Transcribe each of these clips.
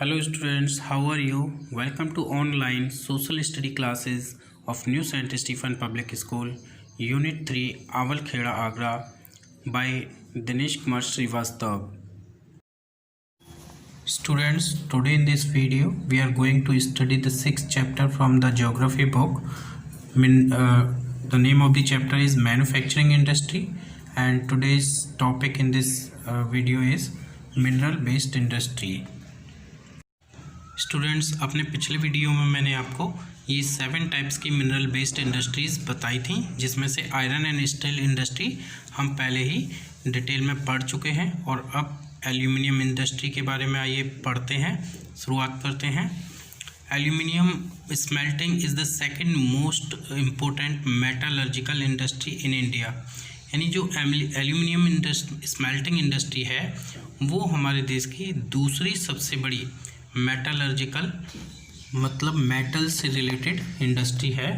Hello students, how are you? Welcome to online social study classes of New Saint Stephen Public School, Unit 3, Awal Kheda Agra by Dinesh Kumar Srivastav. Students, today in this video, we are going to study the 6th chapter from the geography book. The name of the chapter is Manufacturing Industry, and today's topic in this video is Mineral Based Industry. Students, अपने पिछले video में मैंने आपको ये 7 types की mineral based industries बताई थी, जिसमें से आयरन एंड स्टील इंडस्ट्री हम पहले ही डिटेल में पढ़ चुके हैं। और अब एल्यूमिनियम इंडस्ट्री के बारे में आइए पढ़ते हैं, शुरुआत करते हैं। Aluminium smelting is the second most important metallurgical industry in India. यानी जो एल्यूमिनियम स्मेल्टिंग इंडस्ट्री है वो हमारे देश की दूसरी सबसे बड़ी मेटलर्जिकल मतलब मेटल से रिलेटेड इंडस्ट्री है।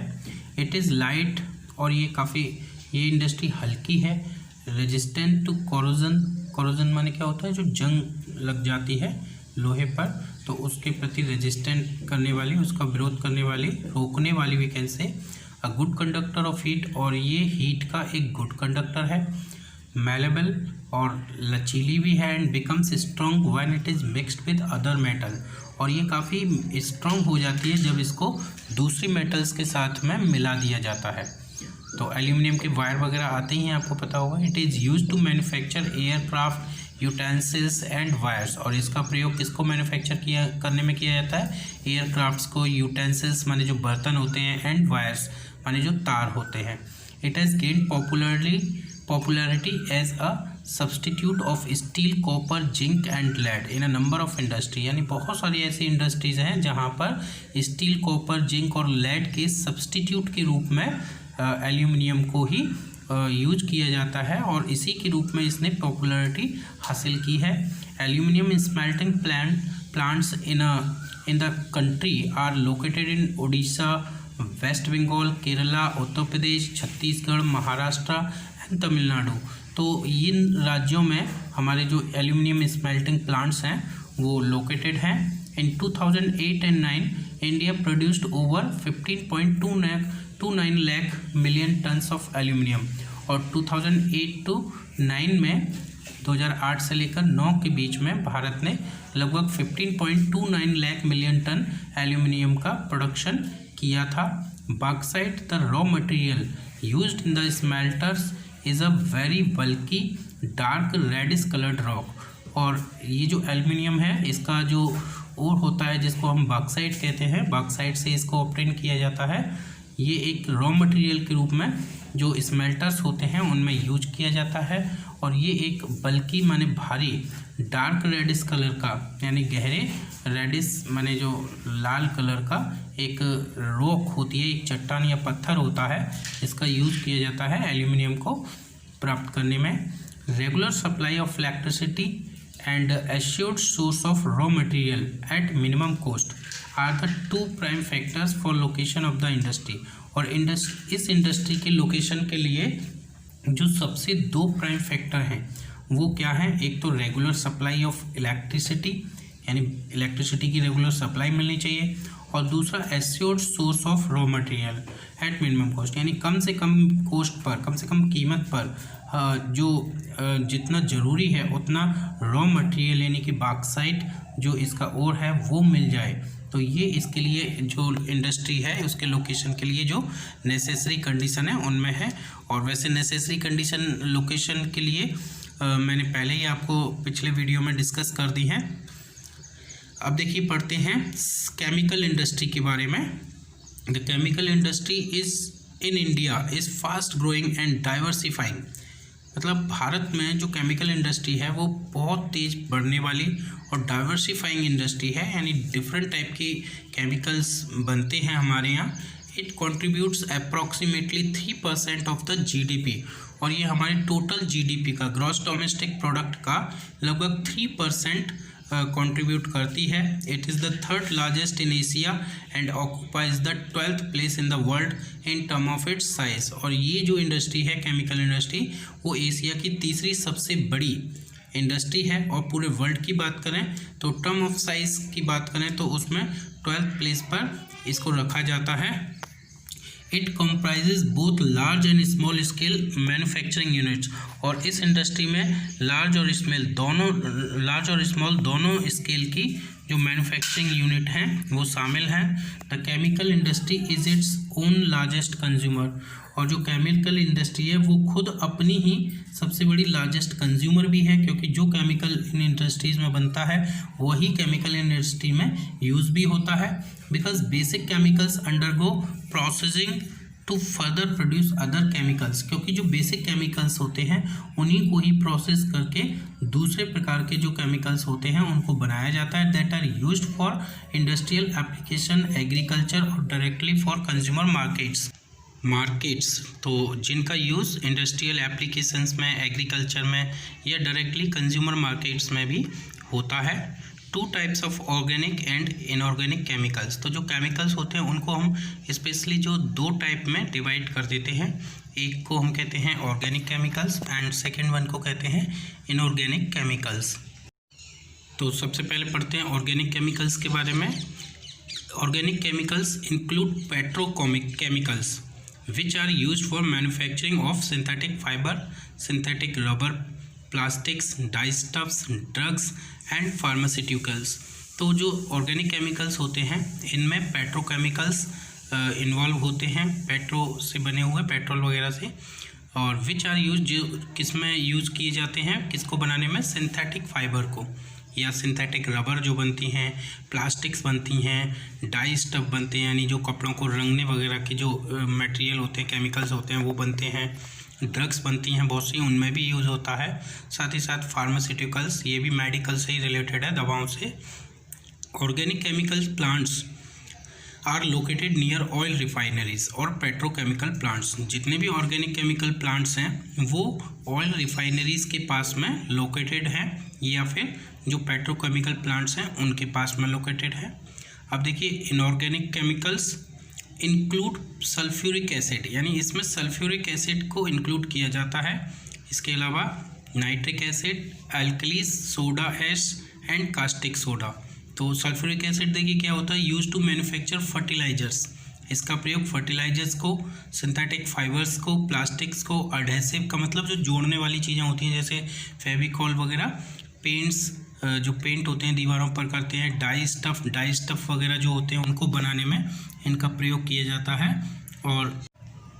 इट इज़ लाइट, और ये इंडस्ट्री हल्की है। रेजिस्टेंट टू कोरोजन, कोरोजन माने क्या होता है, जो जंग लग जाती है लोहे पर तो उसके प्रति रेजिस्टेंट करने वाली, उसका विरोध करने वाली, रोकने वाली भी can say. A good conductor of heat, और ये हीट का एक गुड कंडक्टर है। मेलेबल, और लचीली भी है। And becomes strong when it is mixed with other metal, और ये काफ़ी स्ट्रॉन्ग हो जाती है जब इसको दूसरी मेटल्स के साथ में मिला दिया जाता है। तो एल्यूमिनियम के वायर वगैरह आते ही हैं, आपको पता होगा। It is use to manufacture aircraft utensils and wires, और इसका प्रयोग किसको मैन्युफैक्चर करने में किया जाता है, एयरक्राफ्ट्स को। यूटेंसिल्स माने जो बर्तन होते हैं, एंड वायर्स माने जो तार होते हैं। It has gained popularity as a substitute of steel, copper, zinc and lead in a number of industry। यानी बहुत सारी ऐसी इंडस्ट्रीज़ हैं जहाँ पर स्टील, कॉपर, जिंक और लेड के सब्सटीट्यूट के रूप में एल्यूमिनियम को ही यूज किया जाता है, और इसी के रूप में इसने पॉपुलैरिटी हासिल की है। Aluminium smelting plants in the country are located in Odisha, West Bengal, Kerala, Uttar Pradesh, Chhattisgarh, Maharashtra and Tamil Nadu. तो इन राज्यों में हमारे जो एल्यूमिनियम स्मेल्टिंग प्लांट्स हैं वो लोकेटेड हैं। इन 2008 and 9 India produced over 15.29 lakh million tons of aluminium, और 2008 to 9 में 2008 से लेकर 9 के बीच में भारत ने लगभग 15.29 लाख मिलियन टन एल्यूमिनियम का प्रोडक्शन किया था। Bauxite, the raw material used in the smelters is a very bulky dark reddish coloured rock, और ये जो एल्यूमिनियम है इसका जो ओर होता है जिसको हम बॉक्साइट कहते हैं, बॉक्साइट से इसको ऑब्टेन किया जाता है। ये एक रॉ मटेरियल के रूप में जो स्मेल्टर्स होते हैं उनमें यूज किया जाता है, और ये एक बल्कि माने भारी डार्क रेडिश कलर का, यानी गहरे रेडिश माने जो लाल कलर का एक रॉक होती है, एक चट्टान या पत्थर होता है, इसका यूज किया जाता है एल्यूमिनियम को प्राप्त करने में। Regular supply of electricity and assured source of raw material at minimum cost are the 2 prime factors for location of the industry. और इस इंडस्ट्री के लोकेशन के लिए जो सबसे 2 प्राइम फैक्टर हैं वो क्या हैं, एक तो रेगुलर सप्लाई ऑफ इलेक्ट्रिसिटी, यानी इलेक्ट्रिसिटी की रेगुलर सप्लाई मिलनी चाहिए, और दूसरा assured source of raw material at minimum cost, यानी कम से कम कॉस्ट पर, कम से कम कीमत पर जो जितना ज़रूरी है उतना रॉ मटेरियल यानी कि बॉक्साइट जो इसका ओर है वो मिल जाए। तो ये इसके लिए जो इंडस्ट्री है उसके लोकेशन के लिए जो नेसेसरी कंडीशन है उनमें है। और वैसे नेसेसरी कंडीशन लोकेशन के लिए मैंने पहले ही आपको पिछले वीडियो में डिस्कस कर दी हैं। अब देखिए पढ़ते हैं केमिकल इंडस्ट्री के बारे में। The chemical industry is in India is fast growing and diversifying. मतलब भारत में जो केमिकल इंडस्ट्री है वो बहुत तेज़ बढ़ने वाली और डाइवर्सिफाइंग इंडस्ट्री है, यानी डिफरेंट टाइप की केमिकल्स बनते हैं हमारे यहाँ। It contributes approximately 3% of the GDP, और ये हमारे टोटल जीडीपी का, ग्रॉस डोमेस्टिक प्रोडक्ट का लगभग 3% कंट्रीब्यूट करती है। It is the 3rd largest in Asia and occupies the 12th place in the world in term of its size. और ये जो इंडस्ट्री है केमिकल इंडस्ट्री वो एशिया की तीसरी सबसे बड़ी इंडस्ट्री है। और पूरे वर्ल्ड की बात करें तो टर्म ऑफ साइज की बात करें तो उसमें 12th प्लेस पर इसको रखा जाता है। It comprises both large and small scale manufacturing units, और इस इंडस्ट्री में लार्ज और स्मॉल दोनों स्केल की जो मैन्युफैक्चरिंग यूनिट हैं वो शामिल हैं। The chemical industry is its own largest consumer, और जो केमिकल इंडस्ट्री है वो खुद अपनी ही सबसे बड़ी लार्जेस्ट कंज्यूमर भी है, क्योंकि जो केमिकल इन इंडस्ट्रीज़ में बनता है वही केमिकल इंडस्ट्री में यूज़ भी होता है। Because basic chemicals undergo processing to further produce other chemicals, क्योंकि जो बेसिक केमिकल्स होते हैं उन्हीं को ही प्रोसेस करके दूसरे प्रकार के जो केमिकल्स होते हैं उनको बनाया जाता है, that are used for industrial application, agriculture और डायरेक्टली फॉर कंज्यूमर मार्केट्स। तो जिनका यूज़ इंडस्ट्रियल एप्लीकेशंस में, एग्रीकल्चर में या डायरेक्टली कंज्यूमर मार्केट्स में भी होता है। 2 types of organic and inorganic chemicals. तो जो केमिकल्स होते हैं उनको हम स्पेशली जो 2 टाइप में डिवाइड कर देते हैं। एक को हम कहते हैं organic chemicals and second one को कहते हैं इनऑर्गेनिक केमिकल्स। तो सबसे पहले पढ़ते हैं ऑर्गेनिक केमिकल्स के बारे में। Organic chemicals include petrochemicals which are used for manufacturing of synthetic fiber, synthetic rubber, plastics, dyestuffs, drugs and pharmaceuticals। तो जो ऑर्गेनिक केमिकल्स होते हैं इनमें पेट्रोकेमिकल्स इन्वॉल्व होते हैं, पेट्रो से बने हुए, पेट्रोल वगैरह से। और विच आर यूज, जो किस में यूज़ किए जाते हैं, किसको बनाने में, सिंथेटिक फाइबर को, या सिंथेटिक रबर जो बनती हैं, प्लास्टिक्स बनती हैं, डाई स्टफ बनते हैं यानी जो कपड़ों को रंगने वगैरह के जो मटेरियल होते हैं, केमिकल्स होते हैं वो बनते हैं, ड्रग्स बनती हैं बहुत सी, उनमें भी यूज़ होता है। साथ ही साथ फार्मास्यूटिकल्स, ये भी मेडिकल से ही रिलेटेड है, दवाओं से। Organic chemical plants are located near oil refineries और पेट्रोकेमिकल प्लांट्स। जितने भी ऑर्गेनिक केमिकल प्लांट्स हैं वो ऑयल रिफाइनरीज के पास में लोकेटेड हैं, या फिर जो पेट्रोकेमिकल प्लांट्स हैं उनके पास में लोकेटेड है। अब देखिए, inorganic chemicals include sulphuric acid, यानी इसमें सल्फ्यूरिक एसिड को इंक्लूड किया जाता है। इसके अलावा nitric acid, alkalis, soda ash and caustic soda. तो सल्फ्यूरिक एसिड देखिए क्या होता है, यूज टू मैन्युफैक्चर फर्टिलाइजर्स। इसका प्रयोग फर्टिलाइजर्स को, सिंथेटिक फाइबर्स को, प्लास्टिक्स को, एडहेसिव का मतलब जो जोड़ने वाली चीज़ें होती हैं जैसे फेविकॉल वगैरह, पेंट्स जो पेंट होते हैं दीवारों पर करते हैं, डाई स्टफ वगैरह जो होते हैं उनको बनाने में इनका प्रयोग किया जाता है। और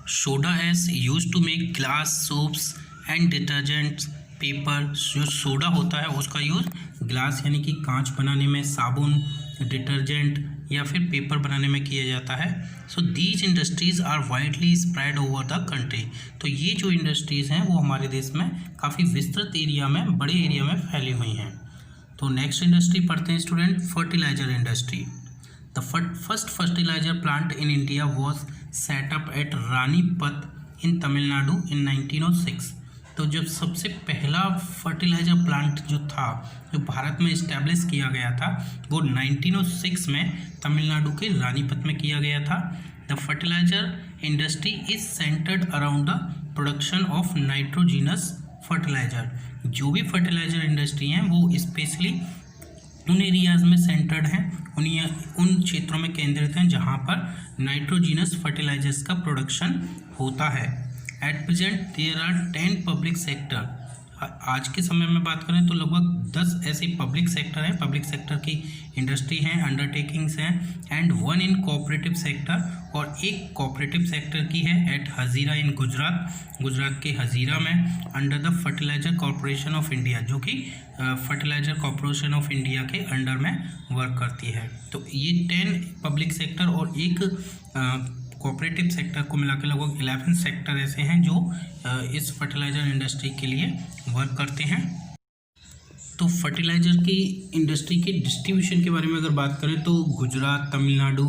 soda ash use to make glass, soaps and detergents, paper. जो सोडा होता है उसका यूज़ ग्लास यानी कि कांच बनाने में, साबुन, डिटर्जेंट या फिर पेपर बनाने में किया जाता है। So these industries are widely spread over the country. तो ये जो इंडस्ट्रीज़ हैं वो हमारे देश में काफ़ी विस्तृत एरिया में, बड़े एरिया में फैली हुई हैं। तो नेक्स्ट इंडस्ट्री पढ़ते हैं student, fertiliser industry. The first fertiliser plant in India was set up at Ranipet in Tamil Nadu in 1906। तो जब सबसे पहला फर्टिलाइजर प्लांट जो था, जो भारत में इस्टेब्लिश किया गया था, वो 1906 में तमिलनाडु के रानीपत में किया गया था। The fertiliser industry is centred around the production of nitrogenous fertiliser. जो भी फर्टिलाइजर इंडस्ट्री हैं वो स्पेशली उन एरियाज़ में सेंटर्ड हैं, उन क्षेत्रों में केंद्रित हैं जहाँ पर नाइट्रोजीनस फर्टिलाइजर्स का प्रोडक्शन होता है। At present there are 10 public sector. आज के समय में बात करें तो लगभग 10 ऐसे पब्लिक सेक्टर हैं, पब्लिक सेक्टर की इंडस्ट्री हैं, अंडरटेकिंग्स हैं, एंड 1 इन कोऑपरेटिव सेक्टर, और एक कोऑपरेटिव सेक्टर की है एट हजीरा इन गुजरात के हजीरा में, under the fertiliser corporation of India, जो कि फर्टिलाइजर कॉरपोरेशन ऑफ इंडिया के अंडर में वर्क करती है। तो ये 10 पब्लिक सेक्टर और एक कोऑपरेटिव सेक्टर को मिला के लगभग 11 सेक्टर ऐसे हैं जो इस फर्टिलाइजर इंडस्ट्री के लिए वर्क करते हैं। तो फर्टिलाइजर की इंडस्ट्री के डिस्ट्रीब्यूशन के बारे में अगर बात करें तो Gujarat, Tamil Nadu,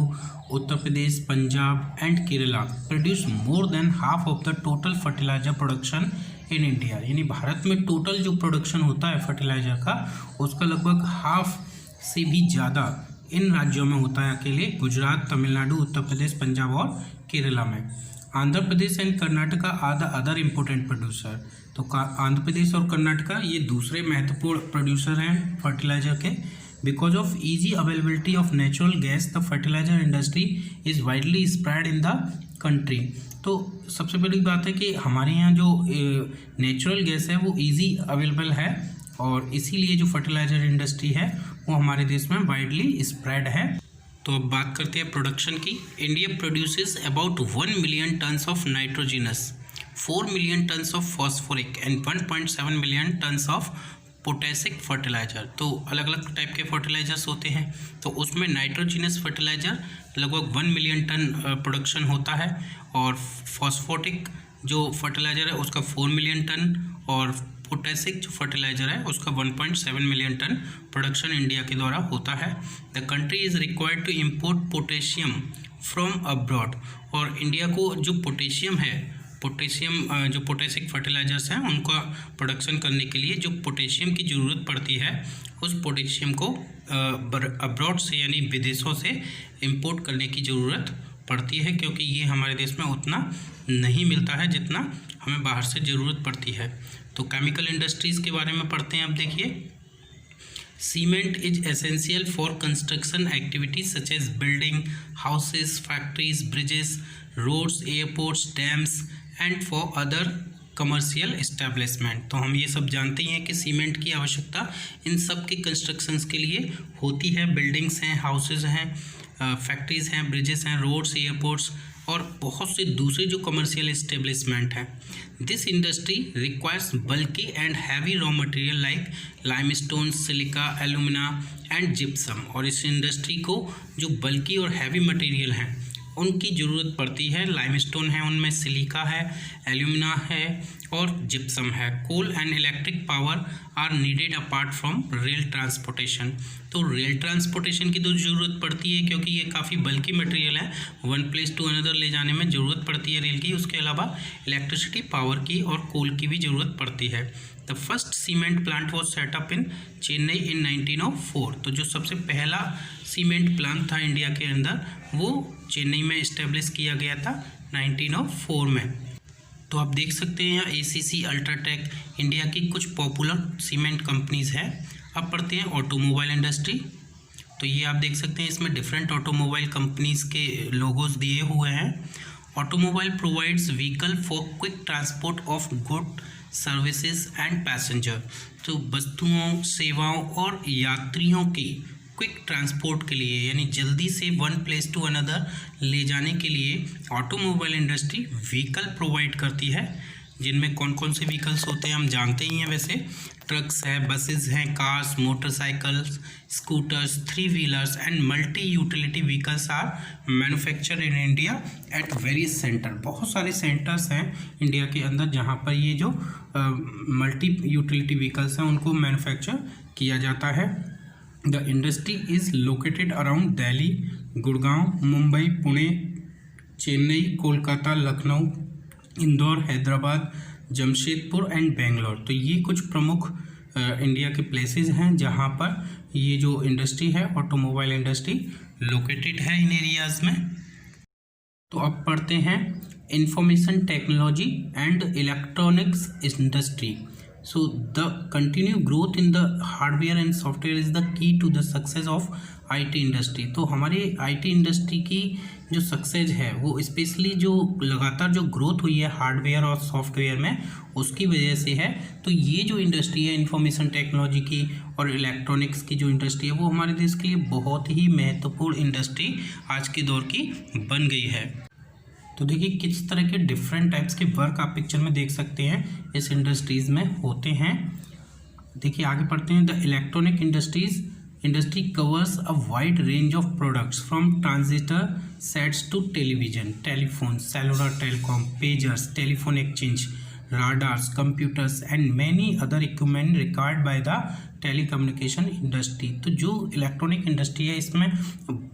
Uttar Pradesh, Punjab and Kerala produce more than half of the total fertiliser production in India. यानी भारत में टोटल जो प्रोडक्शन होता है फर्टिलाइजर का, उसका लगभग हाफ से भी ज़्यादा इन राज्यों में होता है अकेले, गुजरात, तमिलनाडु, उत्तर प्रदेश, पंजाब और केरला में। Andhra Pradesh and Karnataka are the other important producer. तो आंध्र प्रदेश और कर्नाटका ये दूसरे महत्वपूर्ण प्रोड्यूसर हैं फर्टिलाइजर के। Because of easy availability of natural gas the fertiliser industry is widely spread in the country. तो सबसे बड़ी बात है कि हमारे यहाँ जो नेचुरल गैस है वो ईजी अवेलेबल है और इसीलिए जो फर्टिलाइजर इंडस्ट्री है वो हमारे देश में वाइडली स्प्रेड है। तो अब बात करते हैं प्रोडक्शन की। India produces about 1 million tons of nitrogenous, 4 million tons of phosphoric and 1.7 million tons of potassic fertiliser. तो अलग अलग टाइप के फर्टिलाइजर्स होते हैं, तो उसमें नाइट्रोजिनस फर्टिलाइजर लगभग 1 मिलियन टन प्रोडक्शन होता है और फॉस्फोटिक जो फर्टिलाइजर है उसका 4 मिलियन टन और पोटेसिक जो फर्टिलाइजर है उसका 1.7 मिलियन टन प्रोडक्शन इंडिया के द्वारा होता है। The country is required to import potassium from abroad. और इंडिया को जो पोटेशियम है, पोटेशियम जो पोटेसिक फर्टिलाइजर्स हैं उनका प्रोडक्शन करने के लिए जो पोटेशियम की ज़रूरत पड़ती है उस पोटेशियम को अब्रॉड से यानी विदेशों से इम्पोर्ट करने की ज़रूरत पड़ती है, क्योंकि ये हमारे देश में उतना नहीं मिलता है जितना हमें बाहर से ज़रूरत पड़ती है। तो केमिकल इंडस्ट्रीज़ के बारे में पढ़ते हैं। अब देखिए, cement is essential for construction activities such as building, houses, factories, bridges, roads, airports, dams and for other commercial establishment. तो हम ये सब जानते ही हैं कि सीमेंट की आवश्यकता इन सब के कंस्ट्रक्शंस के लिए होती है। बिल्डिंग्स हैं, हाउसेज हैं, फैक्ट्रीज़ हैं, ब्रिजेस हैं, रोड्स, एयरपोर्ट्स और बहुत से दूसरे जो कमर्शियल इस्टेब्लिशमेंट हैं। This industry requires bulky and heavy raw material like limestone, silica, alumina and gypsum. और इस इंडस्ट्री को जो बल्की और हैवी मटेरियल हैं उनकी ज़रूरत पड़ती है। लाइमस्टोन है, उनमें सिलिका है, एल्यूमिना है और जिप्सम है। Coal and electric power are needed apart from rail transportation. तो रेल ट्रांसपोर्टेशन की तो ज़रूरत पड़ती है क्योंकि ये काफ़ी बल्की मटेरियल है, वन प्लेस टू अनदर ले जाने में ज़रूरत पड़ती है रेल की। उसके अलावा इलेक्ट्रिसिटी पावर की और कोल की भी ज़रूरत पड़ती है। The first cement plant was set up in Chennai in 1904। तो जो सबसे पहला सीमेंट प्लांट था इंडिया के अंदर वो चेन्नई में इस्टेब्लिश किया गया था 1904 में। तो आप देख सकते हैं यहाँ ACC, अल्ट्राटेक इंडिया की कुछ पॉपुलर सीमेंट कंपनीज़ हैं। अब पढ़ते हैं ऑटोमोबाइल इंडस्ट्री। तो ये आप देख सकते हैं इसमें डिफरेंट ऑटोमोबाइल कंपनीज़ के लोगोज दिए हुए हैं। Automobile provides vehicle for quick transport of good services and passenger. तो वस्तुओं, सेवाओं और यात्रियों की क्विक ट्रांसपोर्ट के लिए यानी जल्दी से वन प्लेस टू अनदर ले जाने के लिए ऑटोमोबाइल इंडस्ट्री व्हीकल प्रोवाइड करती है। जिनमें कौन कौन से व्हीकल्स होते हैं हम जानते ही हैं। वैसे ट्रक्स हैं, बसेस हैं, cars, motorcycles, scooters, 3 wheelers and multi utility vehicles are manufactured in India at various centre. बहुत सारे सेंटर्स हैं इंडिया के अंदर जहाँ पर ये जो मल्टी यूटिलिटी व्हीकल्स हैं उनको मैन्युफैक्चर किया जाता है। The industry is located around Delhi, Gurgaon, Mumbai, Pune, Chennai, Kolkata, Lucknow, Indore, Hyderabad, Jamshedpur and Bangalore. तो ये कुछ प्रमुख इंडिया के प्लेसेस हैं जहाँ पर ये जो इंडस्ट्री है ऑटोमोबाइल इंडस्ट्री लोकेटेड है इन एरियाज़ में। तो अब पढ़ते हैं information technology and electronics industry. So the continued growth in the hardware and software is the key to the success of IT industry। तो हमारे IT इंडस्ट्री की जो सक्सेस है वो स्पेशली जो लगातार जो ग्रोथ हुई है हार्डवेयर और सॉफ्टवेयर में उसकी वजह से है। तो ये जो इंडस्ट्री है इंफॉर्मेशन टेक्नोलॉजी की और इलेक्ट्रॉनिक्स की जो इंडस्ट्री है वो हमारे देश के लिए बहुत ही महत्वपूर्ण इंडस्ट्री आज के दौर की बन गई है। तो देखिए किस तरह के डिफरेंट टाइप्स के वर्क आप पिक्चर में देख सकते हैं इस इंडस्ट्रीज़ में होते हैं। देखिए आगे पढ़ते हैं। The electronic industry covers a wide range of products from transistor sets to television, telephone, cellular telecom, pagers, telephone exchange, radars, computers and many other equipment required by the telecommunication industry. तो जो electronic industry है इसमें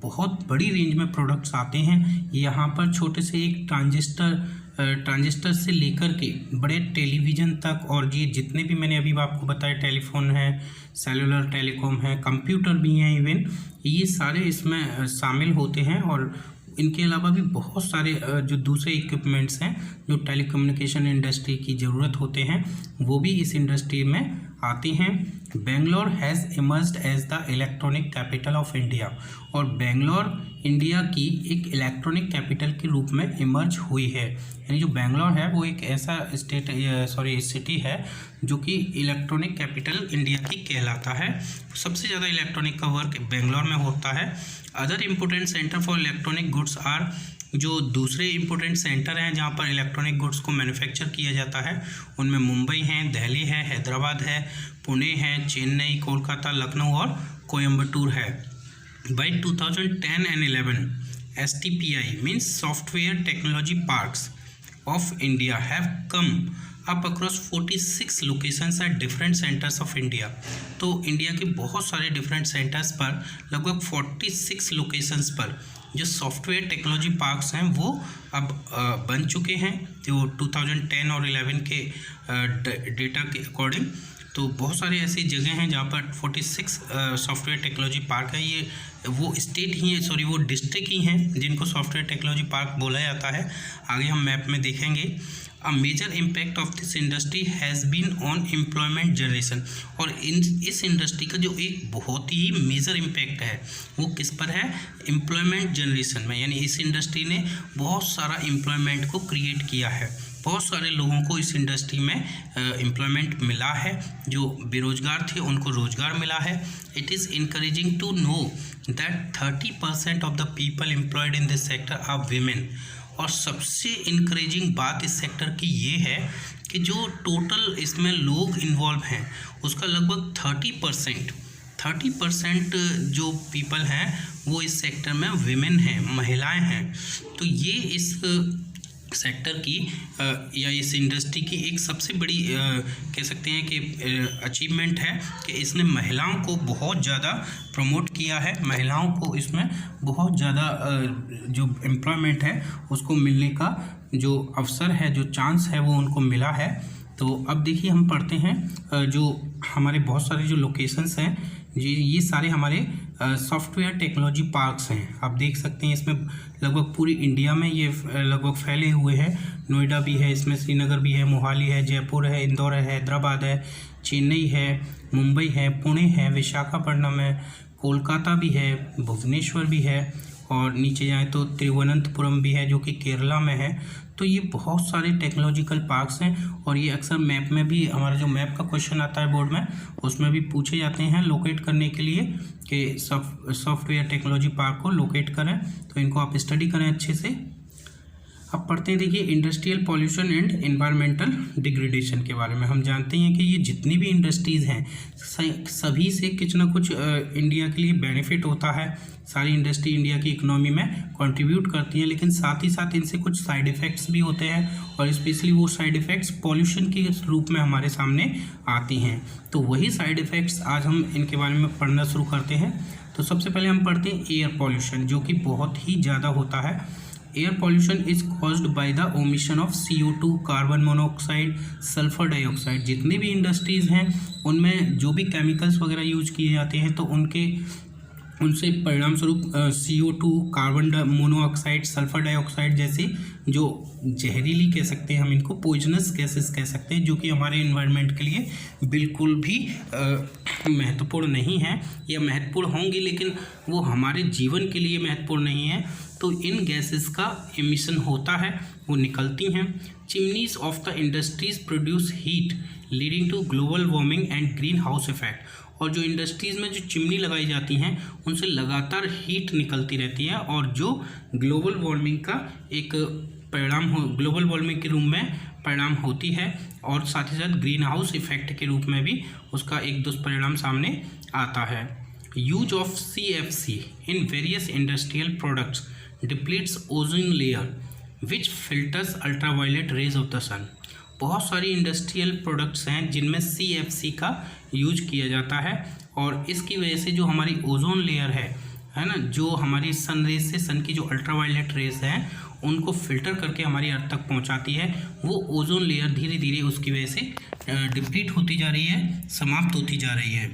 बहुत बड़ी range में products आते हैं। यहाँ पर छोटे से एक ट्रांजिस्टर से लेकर के बड़े टेलीविज़न तक और ये जितने भी मैंने अभी आपको बताया टेलीफोन है, सेलुलर टेलीकॉम है, कंप्यूटर भी हैं, इवन ये सारे इसमें शामिल होते हैं और इनके अलावा भी बहुत सारे जो दूसरे इक्विपमेंट्स हैं जो टेलीकम्युनिकेशन इंडस्ट्री की ज़रूरत होते हैं वो भी इस इंडस्ट्री में आते हैं। Bangalore has emerged as the electronic capital of India, और बेंगलोर इंडिया की एक इलेक्ट्रॉनिक कैपिटल के रूप में इमर्ज हुई है। यानी जो बेंगलोर है वो एक ऐसा सिटी है जो कि इलेक्ट्रॉनिक कैपिटल इंडिया की कहलाता है। सबसे ज़्यादा इलेक्ट्रॉनिक का वर्क बेंगलोर में होता है। Other important centre for electronic goods are, जो दूसरे इम्पोर्टेंट सेंटर हैं जहाँ पर इलेक्ट्रॉनिक गुड्स को मैन्युफैक्चर किया जाता है उनमें मुंबई है, दिल्ली है, हैदराबाद है, पुणे है, चेन्नई, कोलकाता, लखनऊ और कोयम्बटूर है। By 2010 and 11 STPI means Software Technology Parks of India have come up across 46 locations at different centers of India। तो इंडिया के बहुत सारे डिफरेंट सेंटर्स पर लगभग 46 लोकेशंस पर जो सॉफ्टवेयर टेक्नोलॉजी पार्क्स हैं वो अब बन चुके हैं, जो 2010 और 11 के डेटा के अकॉर्डिंग। तो बहुत सारे ऐसी जगह हैं जहाँ पर 46 सॉफ्टवेयर टेक्नोलॉजी पार्क है। ये वो स्टेट ही है, वो डिस्ट्रिक्ट ही हैं जिनको सॉफ्टवेयर टेक्नोलॉजी पार्क बोला जाता है। आगे हम मैप में देखेंगे। A major impact of this industry has been on employment generation, और इस इंडस्ट्री का जो एक बहुत ही मेजर इम्पैक्ट है वो किस पर है, एम्प्लॉयमेंट जनरेशन में। यानी इस इंडस्ट्री ने बहुत सारा एम्प्लॉयमेंट को क्रिएट किया है, बहुत सारे लोगों को इस इंडस्ट्री में एम्प्लॉयमेंट मिला है, जो बेरोजगार थे उनको रोजगार मिला है। It is encouraging to know that 30% of the people employed in this sector are women. और सबसे इनकरेजिंग बात इस सेक्टर की ये है कि जो टोटल इसमें लोग इन्वॉल्व हैं उसका लगभग 30% जो पीपल हैं वो इस सेक्टर में विमेन हैं, महिलाएं हैं। तो ये इस सेक्टर की या इस इंडस्ट्री की एक सबसे बड़ी कह सकते हैं कि अचीवमेंट है कि इसने महिलाओं को बहुत ज़्यादा प्रमोट किया है, महिलाओं को इसमें बहुत ज़्यादा जो एम्प्लॉयमेंट है उसको मिलने का जो अवसर है, जो चांस है वो उनको मिला है। तो अब देखिए हम पढ़ते हैं जो हमारे बहुत सारे जो लोकेशंस हैं ये सारे हमारे सॉफ्टवेयर टेक्नोलॉजी पार्क्स हैं। आप देख सकते हैं इसमें लगभग पूरी इंडिया में ये लगभग फैले हुए हैं। नोएडा भी है इसमें, श्रीनगर भी है, मोहाली है, जयपुर है, इंदौर है, हैदराबाद है, चेन्नई है, मुंबई है, पुणे है, विशाखापट्टनम है, कोलकाता भी है, भुवनेश्वर भी है, और नीचे जाएँ तो तिरुवनंतपुरम भी है जो कि केरला में है। तो ये बहुत सारे टेक्नोलॉजिकल पार्क्स हैं, और ये अक्सर मैप में भी, हमारा जो मैप का क्वेश्चन आता है बोर्ड में उसमें भी पूछे जाते हैं लोकेट करने के लिए कि सॉफ्टवेयर टेक्नोलॉजी पार्क को लोकेट करें। तो इनको आप स्टडी करें अच्छे से। अब पढ़ते हैं, देखिए industrial pollution and environmental degradation के बारे में। हम जानते हैं कि ये जितनी भी इंडस्ट्रीज़ हैं सभी से कुछ ना कुछ इंडिया के लिए बेनिफिट होता है। सारी इंडस्ट्री इंडिया की इकोनॉमी में कंट्रीब्यूट करती हैं, लेकिन साथ ही साथ इनसे कुछ साइड इफ़ेक्ट्स भी होते हैं, और स्पेशली वो साइड इफ़ेक्ट्स पॉल्यूशन के रूप में हमारे सामने आती हैं। तो वही साइड इफ़ेक्ट्स आज हम इनके बारे में पढ़ना शुरू करते हैं। तो सबसे पहले हम पढ़ते हैं एयर पॉल्यूशन, जो कि बहुत ही ज़्यादा होता है। Air pollution is caused by the omission of CO2, carbon monoxide, sulphur dioxide. जितनी भी इंडस्ट्रीज़ हैं उनमें जो भी केमिकल्स वगैरह यूज किए जाते हैं तो उनसे परिणाम स्वरूप CO2, carbon monoxide, sulphur dioxide जैसी जो जहरीली कह सकते हैं, हम इनको पॉइजनस गैसेस कह सकते हैं, जो कि हमारे एनवायरनमेंट के लिए बिल्कुल भी महत्वपूर्ण नहीं है, या महत्वपूर्ण होंगी लेकिन वो हमारे जीवन के लिए महत्वपूर्ण नहीं है। तो इन गैसेस का एमिशन होता है, वो निकलती हैं। Chimneys of the industries produce heat leading to global warming and greenhouse effect. और जो इंडस्ट्रीज़ में जो चिमनी लगाई जाती हैं उनसे लगातार हीट निकलती रहती है, और जो ग्लोबल वार्मिंग का एक परिणाम ग्लोबल वार्मिंग के रूप में परिणाम होती है, और साथ ही साथ ग्रीन हाउस इफेक्ट के रूप में भी उसका एक दुष्परिणाम सामने आता है। Use of CFC in various industrial products depletes ozone layer which filters ultraviolet rays of the sun. बहुत सारी इंडस्ट्रियल प्रोडक्ट्स हैं जिनमें CFC का यूज किया जाता है, और इसकी वजह से जो हमारी ओजोन लेयर है ना, जो हमारी सन रेज से, सन की जो अल्ट्रावायलेट रेज हैं उनको फिल्टर करके हमारी अर्थ तक पहुंचाती है। वो ओजोन लेयर धीरे धीरे उसकी वजह से डिप्लीट होती जा रही है, समाप्त होती जा रही है।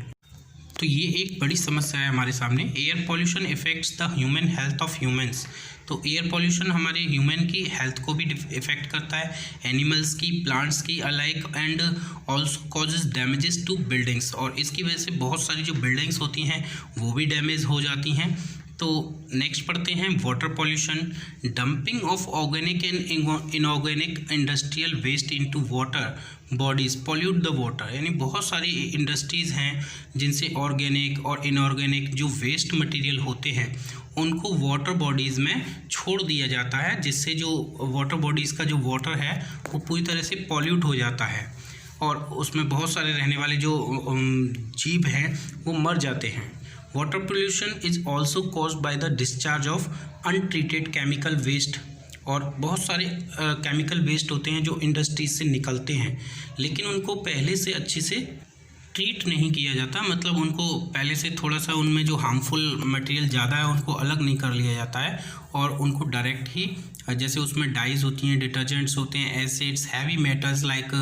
तो ये एक बड़ी समस्या है हमारे सामने। Air pollution effects the human health of humans. तो एयर पॉल्यूशन हमारे ह्यूमन की हेल्थ को भी इफेक्ट करता है, एनिमल्स की, प्लांट्स की alike, and also causes damages to buildings. और इसकी वजह से बहुत सारी जो बिल्डिंग्स होती हैं वो भी डैमेज हो जाती हैं। तो नेक्स्ट पढ़ते हैं water pollution. Dumping of organic and inorganic industrial waste into water bodies pollute the water. यानी बहुत सारी इंडस्ट्रीज़ हैं जिनसे ऑर्गेनिक और इनऑर्गेनिक जो वेस्ट मटेरियल होते हैं उनको वाटर बॉडीज़ में छोड़ दिया जाता है, जिससे जो वाटर बॉडीज़ का जो वाटर है वो पूरी तरह से पॉल्यूट हो जाता है और उसमें बहुत सारे रहने वाले जो जीव हैं वो मर जाते हैं। Water pollution is also caused by the discharge of untreated chemical waste. और बहुत सारे केमिकल वेस्ट होते हैं जो इंडस्ट्रीज से निकलते हैं, लेकिन उनको पहले से अच्छे से ट्रीट नहीं किया जाता। मतलब उनको पहले से थोड़ा सा उनमें जो हार्मफुल मटेरियल ज़्यादा है उनको अलग नहीं कर लिया जाता है और उनको डायरेक्ट ही, जैसे उसमें डाइज होती हैं, डिटर्जेंट्स होते हैं, acids, heavy metals like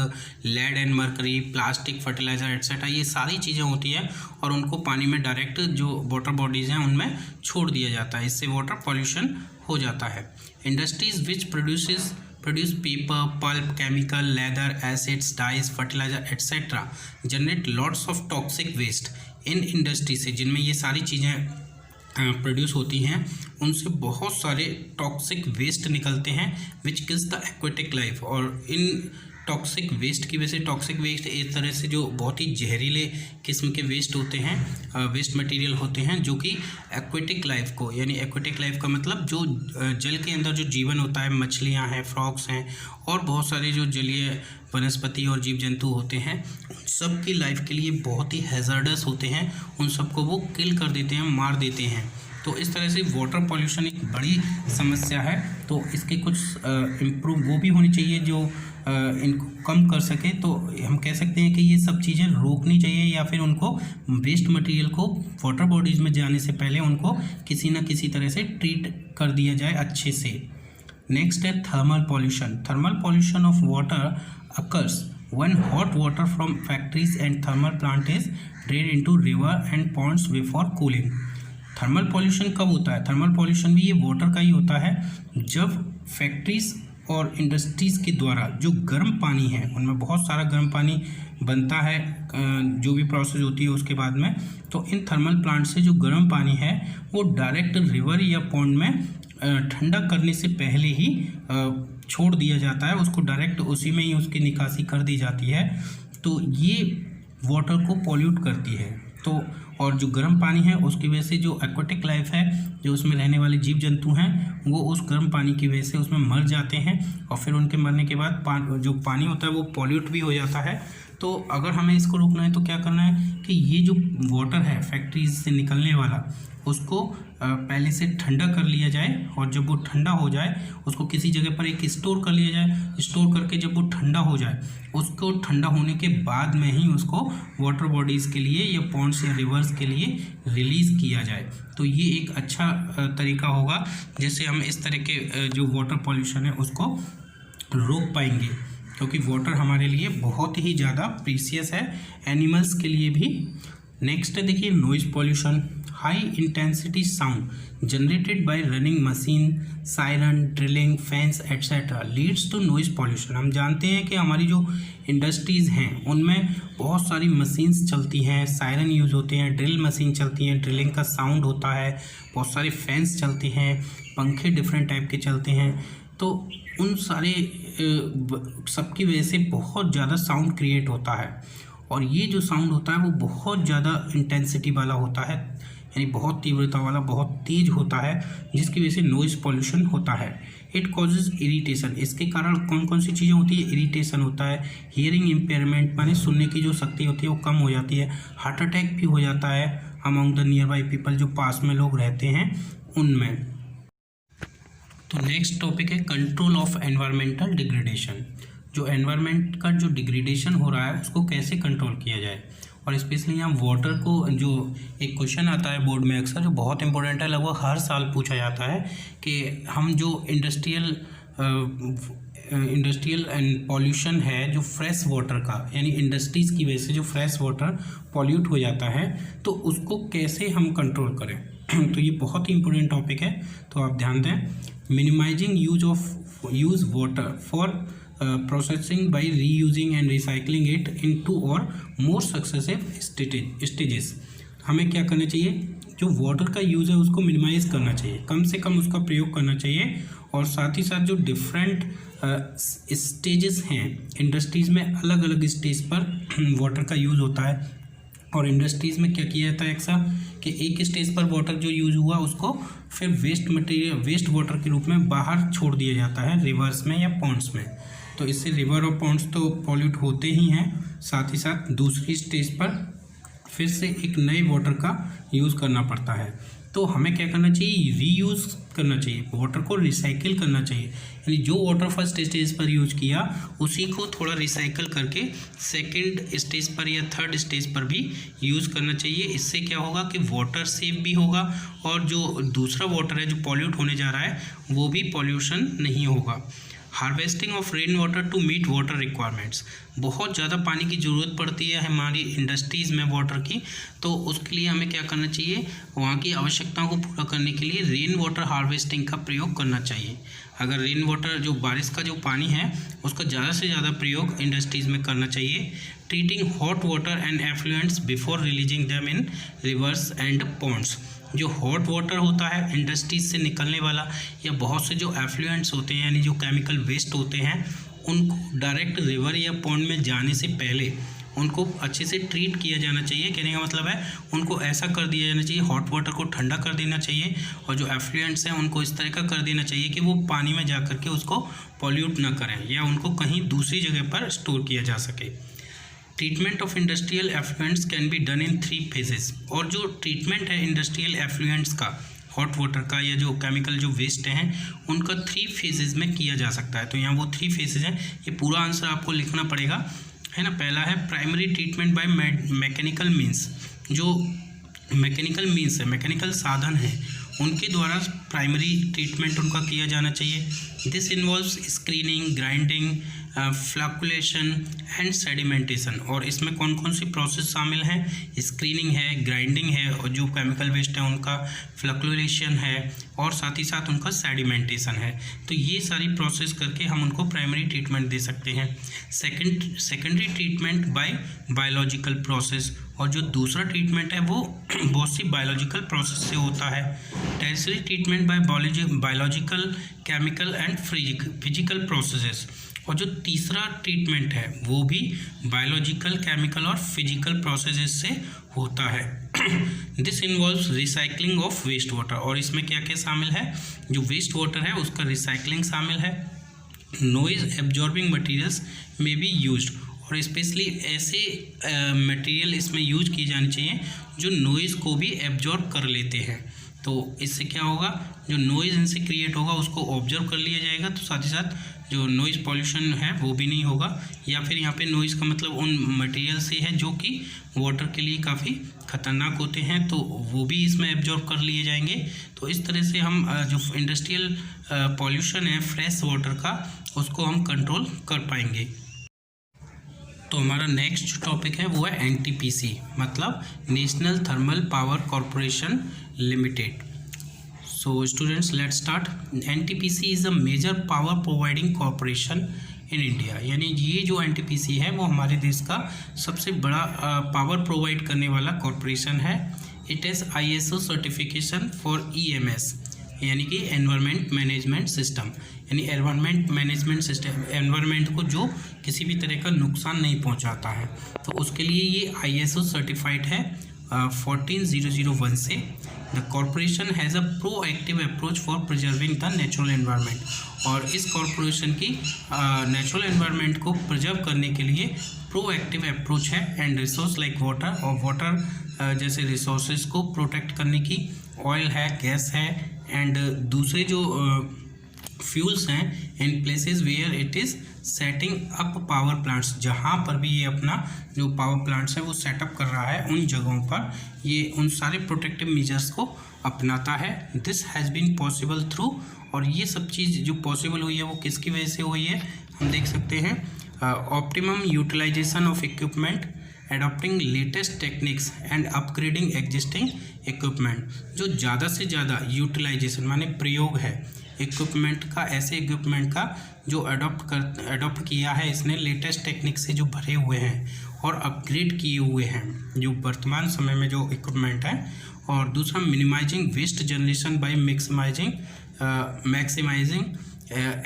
lead and mercury, plastic, fertiliser etcetera, ये सारी चीज़ें होती हैं और उनको पानी में डायरेक्ट जो वाटर बॉडीज़ हैं उनमें छोड़ दिया जाता है। इससे वाटर पॉल्यूशन हो जाता है। Industries which produce paper, pulp, chemical, leather, acids, dyes, fertilizer, etc. generate lots of toxic waste। In industry से जिनमें ये सारी चीज़ें प्रोड्यूस होती हैं उनसे बहुत सारे टॉक्सिक वेस्ट निकलते हैं विच किल्स द एक्वेटिक लाइफ। और इन टॉक्सिक वेस्ट की वजह से, टॉक्सिक वेस्ट इस तरह से जो बहुत ही जहरीले किस्म के वेस्ट होते हैं, वेस्ट मटेरियल होते हैं जो कि एक्वेटिक लाइफ को, यानी एक्वेटिक लाइफ का मतलब जो जल के अंदर जो जीवन होता है, मछलियां हैं, फ्रॉग्स हैं और बहुत सारे जो जलीय वनस्पति और जीव जंतु होते हैं, उन सब की लाइफ के लिए बहुत ही हैज़ार्डस होते हैं। उन सबको वो किल कर देते हैं, मार देते हैं। तो इस तरह से वाटर पॉल्यूशन एक बड़ी समस्या है। तो इसके कुछ इम्प्रूव वो भी होनी चाहिए जो इनको कम कर सके। तो हम कह सकते हैं कि ये सब चीज़ें रोकनी चाहिए या फिर उनको वेस्ट मटेरियल को वाटर बॉडीज़ में जाने से पहले उनको किसी न किसी तरह से ट्रीट कर दिया जाए अच्छे से। नेक्स्ट है thermal pollution. Thermal pollution of water occurs when hot water from factories and thermal plant is drained into river and ponds before cooling। Thermal pollution कब होता है? थर्मल पॉल्यूशन भी ये वाटर का ही होता है जब फैक्ट्रीज और इंडस्ट्रीज़ के द्वारा जो गर्म पानी है, उनमें बहुत सारा गर्म पानी बनता है जो भी प्रोसेस होती है उसके बाद में, तो इन थर्मल प्लांट से जो गर्म पानी है वो डायरेक्ट रिवर या पॉन्ड में ठंडा करने से पहले ही छोड़ दिया जाता है। उसको डायरेक्ट उसी में ही उसकी निकासी कर दी जाती है। तो ये वाटर को पॉल्यूट करती है। तो और जो गर्म पानी है उसकी वजह से जो एक्वेटिक लाइफ है, जो उसमें रहने वाले जीव जंतु हैं, वो उस गर्म पानी की वजह से उसमें मर जाते हैं और फिर उनके मरने के बाद जो पानी होता है वो पॉल्यूट भी हो जाता है। तो अगर हमें इसको रोकना है तो क्या करना है कि ये जो वाटर है फैक्ट्रीज से निकलने वाला, उसको पहले से ठंडा कर लिया जाए और जब वो ठंडा हो जाए उसको किसी जगह पर एक स्टोर कर लिया जाए। स्टोर करके जब वो ठंडा हो जाए, उसको ठंडा होने के बाद में ही उसको वाटर बॉडीज़ के लिए या पॉन्ड्स या रिवर्स के लिए रिलीज़ किया जाए। तो ये एक अच्छा तरीका होगा जिससे हम इस तरह के जो वाटर पॉल्यूशन है उसको रोक पाएंगे, क्योंकि वाटर हमारे लिए बहुत ही ज़्यादा प्रीसियस है, एनिमल्स के लिए भी। नेक्स्ट है देखिए noise pollution. High intensity sound generated by running machine, siren, drilling, fans etcetera leads to noise pollution. हम जानते हैं कि हमारी जो इंडस्ट्रीज़ हैं उनमें बहुत सारी मशीन्स चलती हैं, सायरन यूज़ होते हैं, ड्रिल मशीन चलती हैं, ड्रिलिंग का साउंड होता है, बहुत सारे फैंस चलते हैं, पंखे डिफरेंट टाइप के चलते हैं। तो उन सारे सबकी वजह से बहुत ज़्यादा साउंड क्रिएट होता है और ये जो साउंड होता है वो बहुत ज़्यादा इंटेंसिटी वाला होता है, यानी बहुत तीव्रता वाला, बहुत तेज होता है, जिसकी वजह से नॉइज़ पॉल्यूशन होता है। It causes irritation. इसके कारण कौन कौन सी चीज़ें होती है? इरिटेशन होता है, हियरिंग इम्पेयरमेंट माने सुनने की जो शक्ति होती है वो कम हो जाती है, हार्ट अटैक भी हो जाता है among the near by people, जो पास में लोग रहते हैं उनमें। तो नेक्स्ट टॉपिक है कंट्रोल ऑफ एनवायरमेंटल डिग्रेडेशन। जो एनवायरनमेंट का जो डिग्रेडेशन हो रहा है उसको कैसे कंट्रोल किया जाए, और स्पेशली यहाँ वाटर को, जो एक क्वेश्चन आता है बोर्ड में अक्सर जो बहुत इंपॉर्टेंट है, लगभग हर साल पूछा जाता है कि हम जो इंडस्ट्रियल इंडस्ट्रियल एंड पॉल्यूशन है जो फ्रेश वाटर का, यानी इंडस्ट्रीज़ की वजह से जो फ्रेश वाटर पॉल्यूट हो जाता है, तो उसको कैसे हम कंट्रोल करें। तो ये बहुत ही इंपॉर्टेंट टॉपिक है, तो आप ध्यान दें। Minimising use water for processing by reusing and recycling it in two और मोर सक्सेसिव स्टेजेस। हमें क्या करना चाहिए, जो वाटर का यूज़ है उसको मिनिमाइज़ करना चाहिए, कम से कम उसका प्रयोग करना चाहिए, और साथ ही साथ जो डिफरेंट स्टेजेस हैं इंडस्ट्रीज़ में, अलग अलग स्टेज पर वाटर का यूज़ होता है। और इंडस्ट्रीज़ में क्या किया जाता है ऐसा कि एक स्टेज पर वाटर जो यूज़ हुआ उसको फिर वेस्ट वाटर के रूप में बाहर छोड़ दिया जाता है, रिवर्स में या पॉन्ड्स में। तो इससे रिवर और पॉन्ड्स तो पॉल्यूट होते ही हैं, साथ ही साथ दूसरी स्टेज पर फिर से एक नए वाटर का यूज़ करना पड़ता है। तो हमें क्या करना चाहिए, रीयूज़ करना चाहिए, वाटर को रिसाइकिल करना चाहिए, यानी जो वाटर फर्स्ट स्टेज पर यूज किया उसी को थोड़ा रिसाइकिल करके सेकंड स्टेज पर या थर्ड स्टेज पर भी यूज़ करना चाहिए। इससे क्या होगा कि वाटर सेव भी होगा, और जो दूसरा वाटर है जो पॉल्यूट होने जा रहा है वो भी पॉल्यूशन नहीं होगा। Harvesting of rain water to meet water requirements, बहुत ज़्यादा पानी की ज़रूरत पड़ती है हमारी इंडस्ट्रीज़ में वाटर की, तो उसके लिए हमें क्या करना चाहिए, वहाँ की आवश्यकताओं को पूरा करने के लिए रेन वाटर हार्वेस्टिंग का प्रयोग करना चाहिए। अगर रेन वाटर जो बारिश का जो पानी है उसका ज़्यादा से ज़्यादा प्रयोग इंडस्ट्रीज़ में करना चाहिए। Treating hot water and effluents before releasing them in rivers and ponds, जो हॉट वाटर होता है इंडस्ट्रीज से निकलने वाला, या बहुत से जो एफ्लुएंट्स होते हैं यानी जो केमिकल वेस्ट होते हैं, उनको डायरेक्ट रिवर या पॉन्ड में जाने से पहले उनको अच्छे से ट्रीट किया जाना चाहिए। कहने का मतलब है उनको ऐसा कर दिया जाना चाहिए, हॉट वाटर को ठंडा कर देना चाहिए, और जो एफ्लुएंट्स हैं उनको इस तरह का कर देना चाहिए कि वो पानी में जा करके उसको पॉल्यूट ना करें, या उनको कहीं दूसरी जगह पर स्टोर किया जा सके। Treatment of industrial effluents can be done in 3 phases, और जो ट्रीटमेंट है इंडस्ट्रियल एफ्लुएंट्स का, हॉट वाटर का, या जो केमिकल जो वेस्ट हैं उनका 3 फेजेस में किया जा सकता है। तो यहाँ वो 3 फेजेस हैं, ये पूरा आंसर आपको लिखना पड़ेगा, है ना। पहला है primary treatment by mechanical means, जो मैकेनिकल मीन्स है, मैकेनिकल साधन है, उनके द्वारा प्राइमरी ट्रीटमेंट उनका किया जाना चाहिए। This involves screening, grinding, flocculation and sedimentation, और इसमें कौन कौन सी प्रोसेस शामिल हैं, स्क्रीनिंग है, ग्राइंडिंग है, और जो केमिकल वेस्ट है उनका फ्लैकुलेशन है, और साथ ही साथ उनका सेडिमेंटेशन है। तो ये सारी प्रोसेस करके हम उनको प्राइमरी ट्रीटमेंट दे सकते हैं। Secondary treatment by biological process, और जो दूसरा ट्रीटमेंट है वो बहुत सी बायोलॉजिकल प्रोसेस से होता है। Tertiary treatment by biological, chemical and physical processes, और जो तीसरा ट्रीटमेंट है वो भी बायोलॉजिकल, केमिकल और फिजिकल प्रोसेसेस से होता है। This involves recycling of waste water, और इसमें क्या क्या शामिल है, जो वेस्ट वाटर है उसका रिसाइकलिंग शामिल है। नॉइज एब्जॉर्बिंग मटेरियल्स में बी यूज्ड, और स्पेशली ऐसे मटेरियल इसमें यूज किए जाने चाहिए जो नॉइज़ को भी एब्जॉर्ब कर लेते हैं। तो इससे क्या होगा, जो नॉइज़ इनसे क्रिएट होगा उसको ऑब्जर्व कर लिया जाएगा, तो साथ ही साथ जो नॉइज़ पॉल्यूशन है वो भी नहीं होगा। या फिर यहाँ पे नॉइज़ का मतलब उन मटेरियल से है जो कि वाटर के लिए काफ़ी खतरनाक होते हैं, तो वो भी इसमें एब्जॉर्ब कर लिए जाएंगे। तो इस तरह से हम जो इंडस्ट्रियल पॉल्यूशन है फ्रेश वाटर का, उसको हम कंट्रोल कर पाएंगे। तो हमारा नेक्स्ट टॉपिक है वो है NTPC, मतलब national thermal power corporation limited. So students, let's start. NTPC is a major power providing corporation in India, यानी ये जो NTPC है वो हमारे देश का सबसे बड़ा पावर प्रोवाइड करने वाला कॉरपोरेशन है। It has ISO certification for EMS, यानी कि एनवायरनमेंट मैनेजमेंट सिस्टम, यानी एनवायरनमेंट मैनेजमेंट सिस्टम, एनवायरनमेंट को जो किसी भी तरह का नुकसान नहीं पहुंचाता है, तो उसके लिए ये ISO सर्टिफाइड है 14001 से। The corporation has a proactive approach for preserving the natural environment, और इस कॉरपोरेशन की नेचुरल एनवायरनमेंट को प्रिजर्व करने के लिए प्रोएक्टिव अप्रोच है। एंड रिसोर्स लाइक वाटर, और वाटर जैसे रिसोर्सेज को प्रोटेक्ट करने की, ऑयल है, गैस है, एंड दूसरे जो फ्यूल्स हैं in places where it is setting up power plants, जहाँ पर भी ये अपना जो पावर प्लांट्स है वो सेटअप कर रहा है, उन जगहों पर ये उन सारे प्रोटेक्टिव मेजर्स को अपनाता है। This has been possible through, और ये सब चीज़ जो पॉसिबल हुई है वो किसकी वजह से हुई है, हम देख सकते हैं optimum utilisation of equipment, adopting latest techniques and upgrading existing equipment. जो ज़्यादा से ज़्यादा यूटिलाइजेशन माने प्रयोग है इक्विपमेंट का, ऐसे इक्विपमेंट का जो अडॉप्ट किया है इसने लेटेस्ट टेक्निक से जो भरे हुए हैं और अपग्रेड किए हुए हैं जो वर्तमान समय में जो इक्विपमेंट है। और दूसरा minimising waste generation by maximising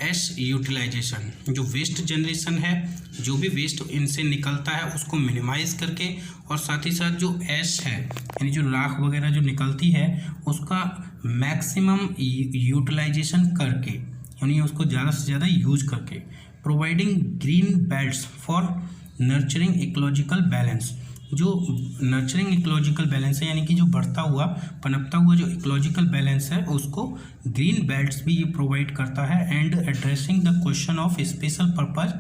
ash utilisation. जो वेस्ट जनरेशन है, जो भी वेस्ट इनसे निकलता है उसको मिनिमाइज करके, और साथ ही साथ जो एश है यानी जो राख वगैरह जो निकलती है उसका मैक्सिमम यूटिलाइजेशन करके, यानी उसको ज़्यादा से ज़्यादा यूज करके। Providing green belts for nurturing ecological balance. जो नर्चरिंग इकोलॉजिकल बैलेंस है यानी कि जो बढ़ता हुआ पनपता हुआ जो इकोलॉजिकल बैलेंस है उसको ग्रीन बेल्ट्स भी ये प्रोवाइड करता है। And addressing the question of special purpose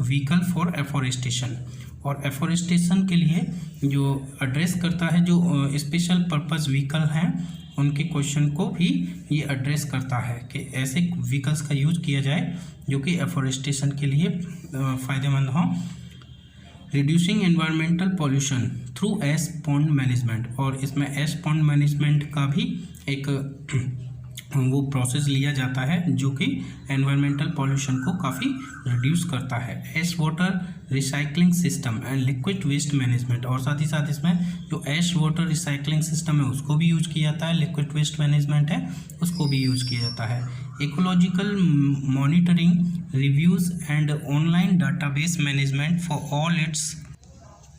vehicle for afforestation. और एफॉरेस्टेशन के लिए जो एड्रेस करता है, जो स्पेशल पर्पज व्हीकल हैं उनके क्वेश्चन को भी ये एड्रेस करता है कि ऐसे व्हीकल्स का यूज किया जाए जो कि एफॉरेस्टेशन के लिए फ़ायदेमंद हों। रिड्यूसिंग एनवायरमेंटल पॉल्यूशन थ्रू एश पॉन्ड मैनेजमेंट। और इसमें एश पॉन्ड मैनेजमेंट का भी एक वो प्रोसेस लिया जाता है जो कि एनवायरमेंटल पॉल्यूशन को काफ़ी रिड्यूस करता है। Ash water recycling system and liquid waste management. और साथ ही साथ इसमें जो एश वाटर रिसाइकलिंग सिस्टम है उसको भी यूज किया जाता है, लिक्विड वेस्ट मैनेजमेंट है उसको भी यूज किया जाता है। Ecological monitoring, reviews and online database management for all it's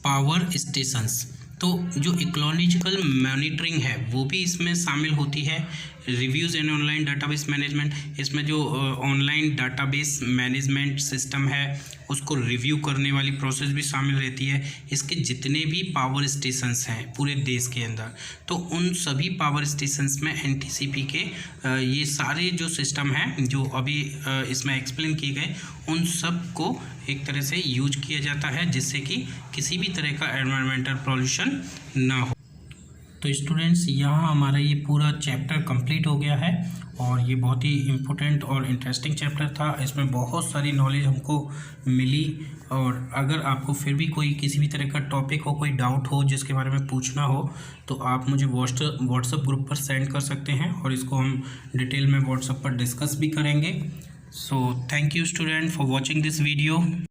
power stations. तो जो इकोलॉजिकल मॉनिटरिंग है वो भी इसमें शामिल होती है। Reviews and online database management, इसमें जो ऑनलाइन डाटाबेस मैनेजमेंट सिस्टम है उसको रिव्यू करने वाली प्रोसेस भी शामिल रहती है। इसके जितने भी पावर स्टेशंस हैं पूरे देश के अंदर, तो उन सभी पावर स्टेशंस में एनटीसीपी के ये सारे जो सिस्टम हैं जो अभी इसमें एक्सप्लेन किए गए उन सब को एक तरह से यूज किया जाता है जिससे कि किसी भी तरह का एनवायरमेंटल पॉल्यूशन ना हो। तो स्टूडेंट्स, यहाँ हमारा ये पूरा चैप्टर कंप्लीट हो गया है और ये बहुत ही इम्पोर्टेंट और इंटरेस्टिंग चैप्टर था। इसमें बहुत सारी नॉलेज हमको मिली। और अगर आपको फिर भी कोई किसी भी तरह का टॉपिक हो, कोई डाउट हो जिसके बारे में पूछना हो, तो आप मुझे व्हाट्सएप ग्रुप पर सेंड कर सकते हैं और इसको हम डिटेल में व्हाट्सएप पर डिस्कस भी करेंगे। So thank you student for watching this video.